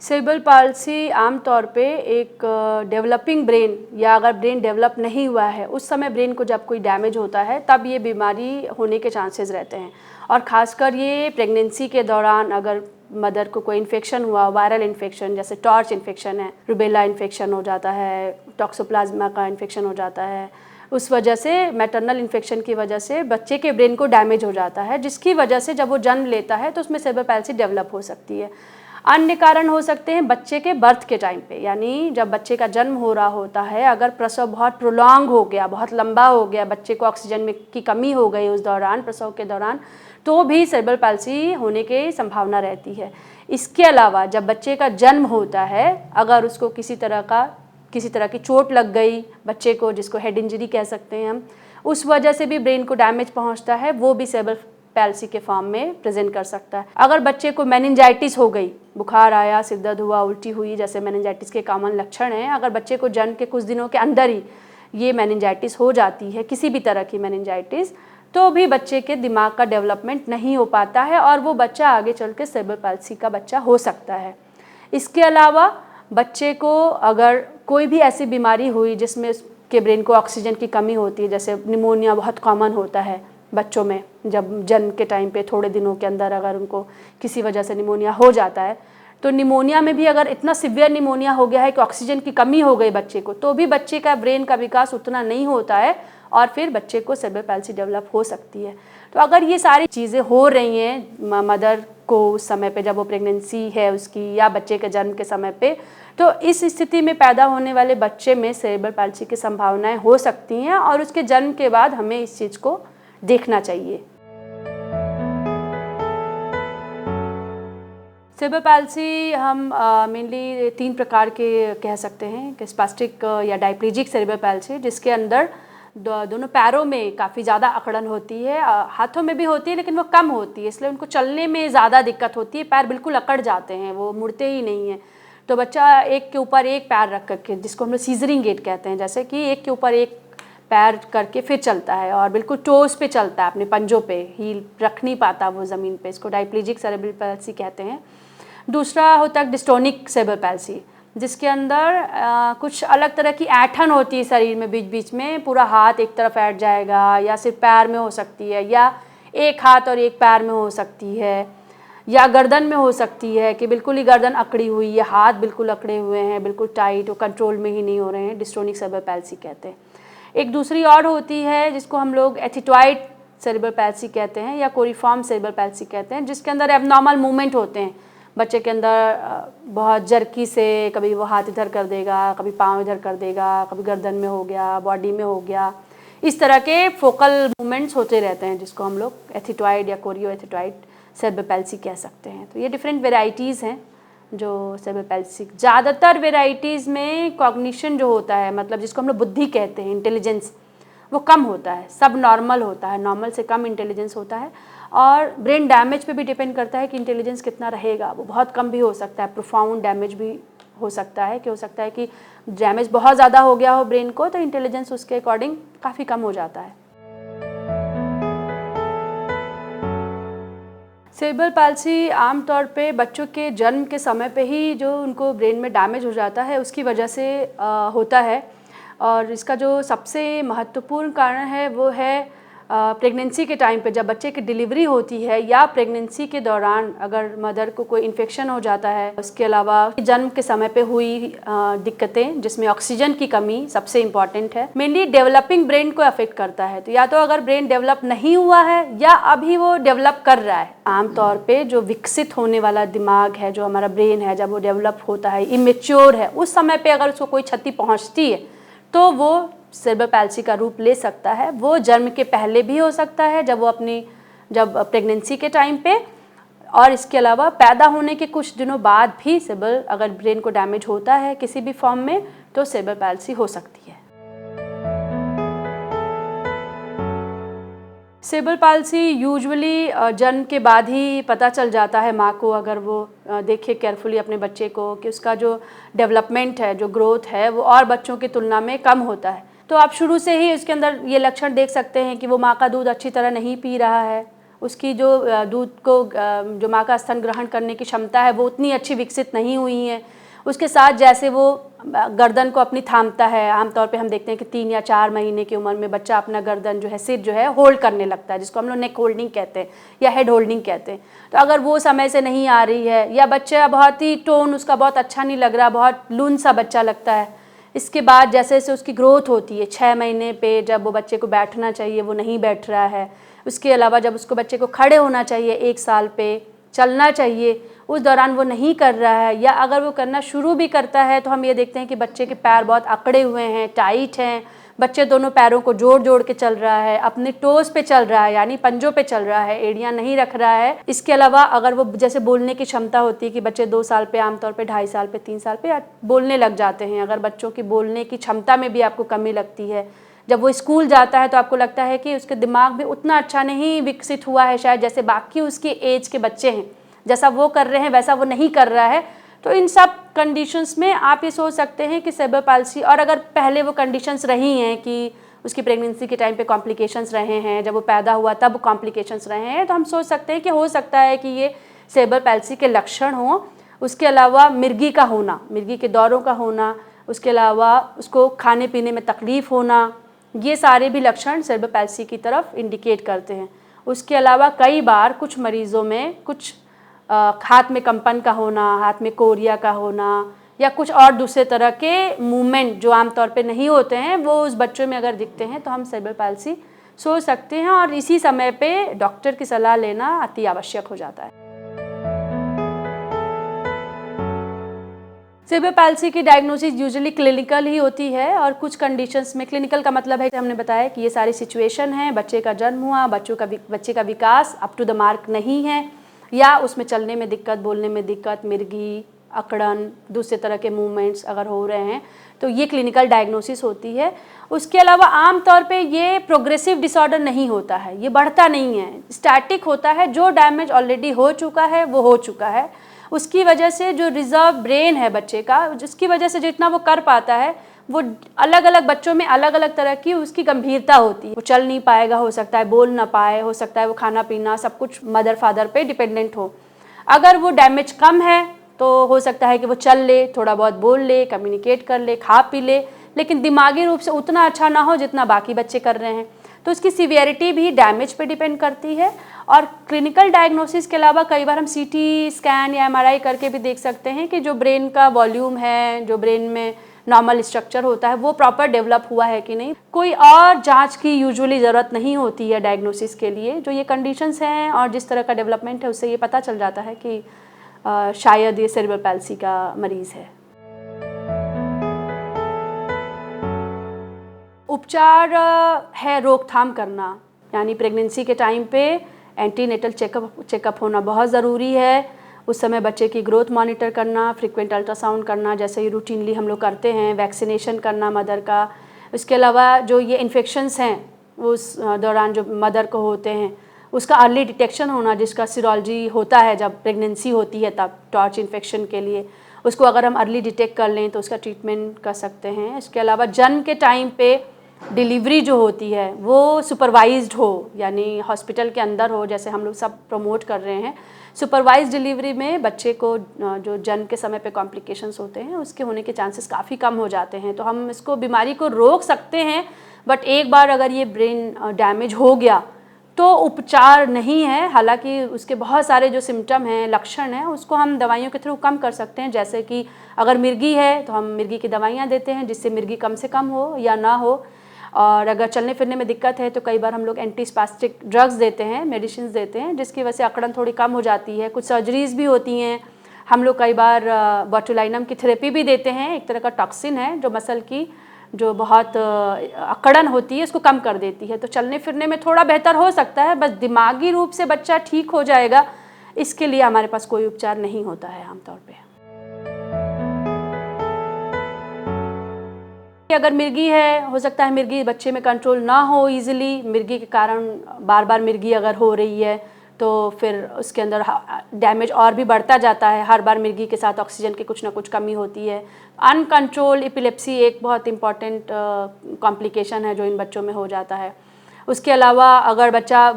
Cerebral palsy आमतौर पे एक डेवलपिंग ब्रेन या अगर ब्रेन डेवलप नहीं हुआ है उस समय ब्रेन को जब कोई डैमेज होता है तब ये बीमारी होने के चांसेस रहते हैं। और ख़ासकर ये प्रेगनेंसी के दौरान अगर मदर को कोई इन्फेक्शन हुआ, वायरल इन्फेक्शन जैसे टॉर्च इन्फेक्शन है, रुबेला इन्फेक्शन हो जाता है, टॉक्सोप्लाज्मा का इन्फेक्शन हो जाता है, उस वजह से मैटरनल इन्फेक्शन की वजह से बच्चे के ब्रेन को डैमेज हो जाता है, जिसकी वजह से जब वो जन्म लेता है तो उसमें सेरेब्रल पाल्सी डेवलप हो सकती है। अन्य कारण हो सकते हैं बच्चे के बर्थ के टाइम पे, यानी जब बच्चे का जन्म हो रहा होता है, अगर प्रसव बहुत प्रोलॉन्ग हो गया, बहुत लंबा हो गया, बच्चे को ऑक्सीजन में की कमी हो गई उस दौरान, प्रसव के दौरान, तो भी सेरेब्रल पाल्सी होने की संभावना रहती है। इसके अलावा जब बच्चे का जन्म होता है, अगर उसको किसी तरह की चोट लग गई बच्चे को, जिसको हेड इंजरी कह सकते हैं हम, उस वजह से भी ब्रेन को डैमेज पहुंचता है, वो भी सेरेब्रल पैल्सी के फॉर्म में प्रेजेंट कर सकता है। अगर बच्चे को मेनिंजाइटिस हो गई, बुखार आया, सिर दर्द हुआ, उल्टी हुई, जैसे मेनिंजाइटिस के कॉमन लक्षण हैं, अगर बच्चे को जन्म के कुछ दिनों के अंदर ही ये मेनिंजाइटिस हो जाती है, किसी भी तरह की मेनिंजाइटिस, तो भी बच्चे के दिमाग का डेवलपमेंट नहीं हो पाता है और वो बच्चा आगे चल के सेरेब्रल पैल्सी का बच्चा हो सकता है। इसके अलावा बच्चे को अगर कोई भी ऐसी बीमारी हुई जिसमें उसके ब्रेन को ऑक्सीजन की कमी होती है, जैसे निमोनिया बहुत कॉमन होता है बच्चों में, जब जन्म के टाइम पे थोड़े दिनों के अंदर अगर उनको किसी वजह से निमोनिया हो जाता है, तो निमोनिया में भी अगर इतना सिवियर निमोनिया हो गया है कि ऑक्सीजन की कमी हो गई बच्चे को, तो भी बच्चे का ब्रेन का विकास उतना नहीं होता है और फिर बच्चे को सेरेब्रल पैल्सी डेवलप हो सकती है। तो अगर ये सारी चीज़ें हो रही हैं मदर को उस समय पे जब वो प्रेगनेंसी है उसकी, या बच्चे के जन्म के समय पे, तो इस स्थिति में पैदा होने वाले बच्चे में सेरेब्रल पैल्सी की संभावनाएं हो सकती हैं और उसके जन्म के बाद हमें इस चीज़ को देखना चाहिए। सेरेब्रल पैल्सी हम मेनली 3 प्रकार के कह सकते हैं कि स्पास्टिक या डायप्लेजिक सेरेब्रल पैल्सी, जिसके अंदर दोनों पैरों में काफ़ी ज़्यादा अकड़न होती है, हाथों में भी होती है लेकिन वो कम होती है, इसलिए उनको चलने में ज़्यादा दिक्कत होती है, पैर बिल्कुल अकड़ जाते हैं, वो मुड़ते ही नहीं हैं। तो बच्चा एक के ऊपर एक पैर रख करके, जिसको हम लोग सीजरिंग गेट कहते हैं, जैसे कि एक के ऊपर एक पैर करके फिर चलता है और बिल्कुल टोस पे चलता है, अपने पंजों पे, हील रख नहीं पाता वो ज़मीन पे, इसको डायप्लेजिक सेरेब्रल पैल्सी कहते हैं। दूसरा होता है डिस्टोनिक सेरेब्रल पैल्सी, जिसके अंदर कुछ अलग तरह की ऐंठन होती है शरीर में, बीच बीच में पूरा हाथ एक तरफ ऐंठ जाएगा, या सिर्फ पैर में हो सकती है, या एक हाथ और एक पैर में हो सकती है, या गर्दन में हो सकती है कि बिल्कुल ही गर्दन अकड़ी हुई है, हाथ बिल्कुल अकड़े हुए हैं, बिल्कुल टाइट, वो कंट्रोल में ही नहीं हो रहे हैं, डिस्टोनिक सेरेब्रल पैल्सी कहते हैं। एक दूसरी और होती है जिसको हम लोग एथिटॉइड सेरेब्रल पैल्सी कहते हैं या कोरिफॉर्म सेरेब्रल पैल्सी कहते हैं, जिसके अंदर एबनॉर्मल मूवमेंट होते हैं बच्चे के अंदर, बहुत जर्की से कभी वो हाथ इधर कर देगा, कभी पाँव इधर कर देगा, कभी गर्दन में हो गया, बॉडी में हो गया, इस तरह के फोकल मूवमेंट्स होते रहते हैं, जिसको हम लोग एथिटॉइड या कोरियो एथिटॉइड सेरेब्रल पैल्सी कह सकते हैं। तो ये डिफरेंट वेराइटीज़ हैं जो सेरेब्रल पैल्सी। ज़्यादातर वेराइटीज़ में कॉग्निशन जो होता है, मतलब जिसको हम लोग बुद्धि कहते हैं, इंटेलिजेंस, वो कम होता है, सब नॉर्मल होता है, नॉर्मल से कम इंटेलिजेंस होता है। और ब्रेन डैमेज पे भी डिपेंड करता है कि इंटेलिजेंस कितना रहेगा, वो बहुत कम भी हो सकता है, प्रोफाउंड डैमेज भी हो सकता है कि डैमेज बहुत ज़्यादा हो गया हो ब्रेन को, तो इंटेलिजेंस उसके अकॉर्डिंग काफ़ी कम हो जाता है। सेरेब्रल पैल्सी आमतौर पे बच्चों के जन्म के समय पे ही जो उनको ब्रेन में डैमेज हो जाता है उसकी वजह से होता है, और इसका जो सबसे महत्वपूर्ण कारण है वो है प्रेगनेंसी के टाइम पे, जब बच्चे की डिलीवरी होती है या प्रेगनेंसी के दौरान अगर मदर को कोई इन्फेक्शन हो जाता है। उसके अलावा जन्म के समय पे हुई दिक्कतें, जिसमें ऑक्सीजन की कमी सबसे इम्पॉर्टेंट है, मेनली डेवलपिंग ब्रेन को अफेक्ट करता है। तो या तो अगर ब्रेन डेवलप नहीं हुआ है या अभी वो डेवलप कर रहा है। आमतौर पे जो विकसित होने वाला दिमाग है, जो हमारा ब्रेन है, जब वो डेवलप होता है, इमेच्योर है, उस समय पे अगर उसको कोई क्षति पहुँचती है तो वो सेरेब्रल पैल्सी का रूप ले सकता है। वो जन्म के पहले भी हो सकता है, जब प्रेगनेंसी के टाइम पे, और इसके अलावा पैदा होने के कुछ दिनों बाद भी सेरेब्रल अगर ब्रेन को डैमेज होता है किसी भी फॉर्म में, तो सेरेब्रल पैल्सी हो सकती है। सेरेब्रल पैल्सी यूजुअली जन्म के बाद ही पता चल जाता है माँ को, अगर वो देखे केयरफुली अपने बच्चे को कि उसका जो डेवलपमेंट है, जो ग्रोथ है, वो और बच्चों की तुलना में कम होता है। तो आप शुरू से ही उसके अंदर ये लक्षण देख सकते हैं कि वो माँ का दूध अच्छी तरह नहीं पी रहा है, उसकी जो दूध को जो माँ का स्तन ग्रहण करने की क्षमता है वो उतनी अच्छी विकसित नहीं हुई है। उसके साथ जैसे वो गर्दन को अपनी थामता है, आमतौर पे हम देखते हैं कि 3 या 4 महीने की उम्र में बच्चा अपना गर्दन जो है, सिर जो है होल्ड करने लगता है, जिसको हम लोग नेक होल्डिंग कहते हैं या हेड होल्डिंग कहते हैं। तो अगर वो समय से नहीं आ रही है या बच्चा बहुत ही टोन उसका बहुत अच्छा नहीं लग रहा, बहुत लून सा बच्चा लगता है, इसके बाद जैसे जैसे उसकी ग्रोथ होती है, 6 महीने पे जब वो बच्चे को बैठना चाहिए वो नहीं बैठ रहा है, उसके अलावा जब उसको बच्चे को खड़े होना चाहिए 1 साल पे, चलना चाहिए, उस दौरान वो नहीं कर रहा है, या अगर वो करना शुरू भी करता है तो हम ये देखते हैं कि बच्चे के पैर बहुत अकड़े हुए हैं, टाइट हैं, बच्चे दोनों पैरों को जोड़ जोड़ के चल रहा है, अपने टोज़ पे चल रहा है यानी पंजों पे चल रहा है, एड़ियाँ नहीं रख रहा है। इसके अलावा अगर वो जैसे बोलने की क्षमता होती है कि बच्चे 2 साल पे आमतौर पे 2.5 साल पे 3 साल पे बोलने लग जाते हैं, अगर बच्चों की बोलने की क्षमता में भी आपको कमी लगती है, जब वो स्कूल जाता है तो आपको लगता है कि उसके दिमाग भी उतना अच्छा नहीं विकसित हुआ है शायद जैसे बाकी उसके एज के बच्चे हैं, जैसा वो कर रहे हैं वैसा वो नहीं कर रहा है। तो इन सब कंडीशंस में आप ये सोच सकते हैं कि सेरेब्रल पाल्सी, और अगर पहले वो कंडीशंस रही हैं कि उसकी प्रेगनेंसी के टाइम पे कॉम्प्लिकेशंस रहे हैं, जब वो पैदा हुआ तब कॉम्प्लिकेशंस रहे हैं, तो हम सोच सकते हैं कि हो सकता है कि ये सेरेब्रल पाल्सी के लक्षण हों। उसके अलावा मिर्गी का होना, मिर्गी के दौरों का होना, उसके अलावा उसको खाने पीने में तकलीफ़ होना, ये सारे भी लक्षण सेरेब्रल पाल्सी की तरफ इंडिकेट करते हैं। उसके अलावा कई बार कुछ मरीज़ों में कुछ हाथ में कंपन का होना, हाथ में कोरिया का होना, या कुछ और दूसरे तरह के मूवमेंट जो आमतौर पे नहीं होते हैं वो उस बच्चों में अगर दिखते हैं तो हम सेरेब्रल पाल्सी सोच सकते हैं, और इसी समय पे डॉक्टर की सलाह लेना अति आवश्यक हो जाता है। सेरेब्रल पाल्सी की डायग्नोसिस यूजुअली क्लिनिकल ही होती है, और कुछ कंडीशंस में क्लिनिकल का मतलब है कि हमने बताया कि ये सारी सिचुएशन है, बच्चे का जन्म हुआ, बच्चे का विकास अप टू द मार्क नहीं है, या उसमें चलने में दिक्कत, बोलने में दिक्कत, मिर्गी, अकड़न, दूसरे तरह के मूवमेंट्स अगर हो रहे हैं तो ये क्लिनिकल डायग्नोसिस होती है। उसके अलावा आम तौर पे ये प्रोग्रेसिव डिसऑर्डर नहीं होता है, ये बढ़ता नहीं है, स्टैटिक होता है। जो डैमेज ऑलरेडी हो चुका है वो हो चुका है, उसकी वजह से जो रिजर्व ब्रेन है बच्चे का, जिसकी वजह से जितना वो कर पाता है, वो अलग अलग बच्चों में अलग अलग तरह की उसकी गंभीरता होती है। वो चल नहीं पाएगा, हो सकता है बोल ना पाए, हो सकता है वो खाना पीना सब कुछ मदर फादर पे डिपेंडेंट हो। अगर वो डैमेज कम है तो हो सकता है कि वो चल ले, थोड़ा बहुत बोल ले, कम्युनिकेट कर ले, खा पी ले, लेकिन दिमागी रूप से उतना अच्छा ना हो जितना बाकी बच्चे कर रहे हैं। तो उसकी सीवियरिटी भी डैमेज पे डिपेंड करती है। और क्लिनिकल डायग्नोसिस के अलावा कई बार हम सीटी स्कैन या एमआरआई करके भी देख सकते हैं कि जो ब्रेन का वॉल्यूम है, जो ब्रेन में नॉर्मल स्ट्रक्चर होता है, वो प्रॉपर डेवलप हुआ है कि नहीं। कोई और जांच की यूजुअली ज़रूरत नहीं होती है डायग्नोसिस के लिए। जो ये कंडीशंस हैं और जिस तरह का डेवलपमेंट है उससे ये पता चल जाता है कि शायद ये सेरेब्रल पाल्सी का मरीज़ है। उपचार है रोकथाम करना, यानी प्रेगनेंसी के टाइम पे एंटीनेटल चेकअप होना बहुत ज़रूरी है। उस समय बच्चे की ग्रोथ मॉनिटर करना, फ्रीक्वेंट अल्ट्रासाउंड करना, जैसे ही रूटीनली हम लोग करते हैं, वैक्सीनेशन करना मदर का। उसके अलावा जो ये इन्फेक्शंस हैं उस दौरान जो मदर को होते हैं उसका अर्ली डिटेक्शन होना, जिसका सीरोलॉजी होता है जब प्रेगनेंसी होती है तब टॉर्च इन्फेक्शन के लिए, उसको अगर हम अर्ली डिटेक्ट कर लें तो उसका ट्रीटमेंट कर सकते हैं। इसके अलावा जन्म के टाइम पे डिलीवरी जो होती है वो सुपरवाइज्ड हो, यानी हॉस्पिटल के अंदर हो, जैसे हम लोग सब प्रमोट कर रहे हैं। सुपरवाइज्ड डिलीवरी में बच्चे को जो जन्म के समय पे कॉम्प्लिकेशंस होते हैं उसके होने के चांसेस काफ़ी कम हो जाते हैं। तो हम इसको बीमारी को रोक सकते हैं, बट एक बार अगर ये ब्रेन डैमेज हो गया तो उपचार नहीं है। हालांकि उसके बहुत सारे जो सिम्टम हैं, लक्षण हैं, उसको हम दवाइयों के थ्रू कम कर सकते हैं। जैसे कि अगर मिर्गी है तो हम मिर्गी की दवाइयाँ देते हैं जिससे मिर्गी कम से कम हो या ना हो। और अगर चलने फिरने में दिक्कत है तो कई बार हम लोग एंटीस्पास्टिक ड्रग्स देते हैं, मेडिसिन देते हैं, जिसकी वजह से अकड़न थोड़ी कम हो जाती है। कुछ सर्जरीज भी होती हैं। हम लोग कई बार बोटुलिनम की थेरेपी भी देते हैं, एक तरह का टॉक्सिन है जो मसल की जो बहुत अकड़न होती है उसको कम कर देती है। तो चलने फिरने में थोड़ा बेहतर हो सकता है, बस दिमागी रूप से बच्चा ठीक हो जाएगा इसके लिए हमारे पास कोई उपचार नहीं होता है आमतौर पे। अगर मिर्गी है, हो सकता है मिर्गी बच्चे में कंट्रोल ना हो इजीली, मिर्गी के कारण बार बार मिर्गी अगर हो रही है तो फिर उसके अंदर डैमेज और भी बढ़ता जाता है। हर बार मिर्गी के साथ ऑक्सीजन की कुछ ना कुछ कमी होती है। अनकंट्रोल एपिलेप्सी एक बहुत इम्पॉर्टेंट कॉम्प्लिकेशन है जो इन बच्चों में हो जाता है। उसके अलावा अगर बच्चा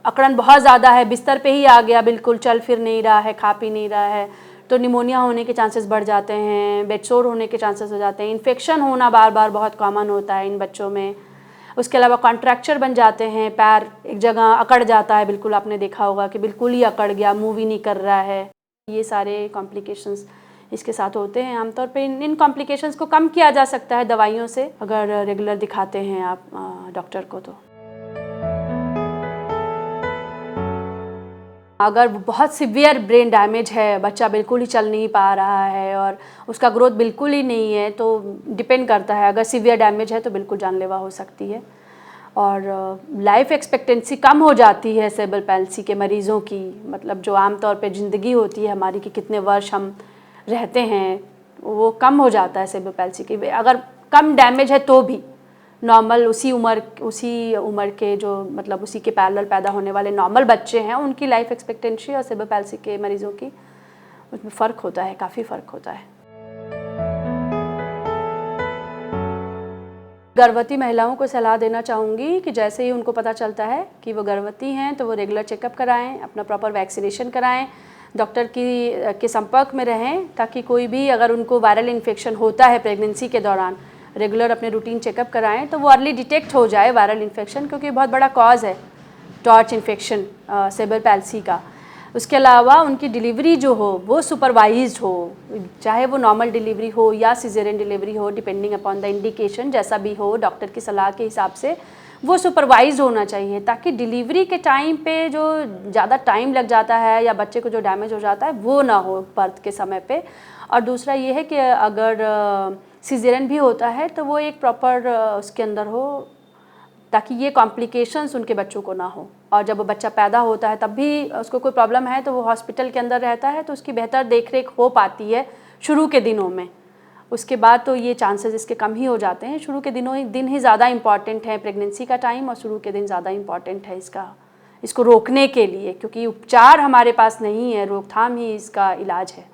अकड़न बहुत ज़्यादा है, बिस्तर पे ही आ गया, बिल्कुल चल फिर नहीं रहा है, खा पी नहीं रहा है, तो निमोनिया होने के चांसेस बढ़ जाते हैं, बेडसोर होने के चांसेस हो जाते हैं, इन्फेक्शन होना बार बार बहुत कॉमन होता है इन बच्चों में। उसके अलावा कॉन्ट्रैक्चर बन जाते हैं, पैर एक जगह अकड़ जाता है, बिल्कुल आपने देखा होगा कि बिल्कुल ही अकड़ गया, मूव ही नहीं कर रहा है। ये सारे कॉम्प्लिकेशंस इसके साथ होते हैं। आमतौर पे इन कॉम्प्लिकेशंस को कम किया जा सकता है दवाइयों से, अगर रेगुलर दिखाते हैं आप डॉक्टर को। तो अगर बहुत सिवियर ब्रेन डैमेज है, बच्चा बिल्कुल ही चल नहीं पा रहा है और उसका ग्रोथ बिल्कुल ही नहीं है, तो डिपेंड करता है। अगर सिवियर डैमेज है तो बिल्कुल जानलेवा हो सकती है और लाइफ एक्सपेक्टेंसी कम हो जाती है सेरेब्रल पैल्सी के मरीज़ों की। मतलब जो आमतौर पे ज़िंदगी होती है हमारी कि कितने वर्ष हम रहते हैं, वो कम हो जाता है सेरेब्रल पैल्सी की। अगर कम डैमेज है तो भी नॉर्मल उसी उम्र के जो मतलब उसी के पैरेलल पैदा होने वाले नॉर्मल बच्चे हैं, उनकी लाइफ एक्सपेक्टेंसी और सेरेब्रल पैल्सी के मरीज़ों की उसमें फ़र्क होता है, काफ़ी फ़र्क होता है। गर्भवती महिलाओं को सलाह देना चाहूँगी कि जैसे ही उनको पता चलता है कि वो गर्भवती हैं तो वो रेगुलर चेकअप कराएं, अपना प्रॉपर वैक्सीनेशन कराएं, डॉक्टर के संपर्क में रहें, ताकि कोई भी अगर उनको वायरल इन्फेक्शन होता है प्रेगनेंसी के दौरान, रेगुलर अपने रूटीन चेकअप कराएं तो वो अर्ली डिटेक्ट हो जाए वायरल इन्फेक्शन, क्योंकि बहुत बड़ा कॉज है टॉर्च इन्फेक्शन सेरेब्रल पैल्सी का। उसके अलावा उनकी डिलीवरी जो हो वो सुपरवाइज्ड हो, चाहे वो नॉर्मल डिलीवरी हो या सिजेरियन डिलीवरी हो, डिपेंडिंग अपॉन द इंडिकेशन, जैसा भी हो डॉक्टर की सलाह के हिसाब से वो सुपरवाइज्ड होना चाहिए, ताकि डिलीवरी के टाइम पे जो ज़्यादा टाइम लग जाता है या बच्चे को जो डैमेज हो जाता है वो ना हो बर्थ के समय पे। और दूसरा ये है कि अगर सिजेरियन भी होता है तो वो एक प्रॉपर उसके अंदर हो, ताकि ये कॉम्प्लिकेशंस उनके बच्चों को ना हो। और जब वो बच्चा पैदा होता है तब भी उसको कोई प्रॉब्लम है तो वो हॉस्पिटल के अंदर रहता है, तो उसकी बेहतर देखरेख हो पाती है शुरू के दिनों में। उसके बाद तो ये चांसेस इसके कम ही हो जाते हैं। शुरू के दिन ही ज़्यादा इम्पॉर्टेंट है, प्रेगनेंसी का टाइम और शुरू के दिन ज़्यादा इम्पॉर्टेंट है इसको रोकने के लिए, क्योंकि उपचार हमारे पास नहीं है, रोकथाम ही इसका इलाज है।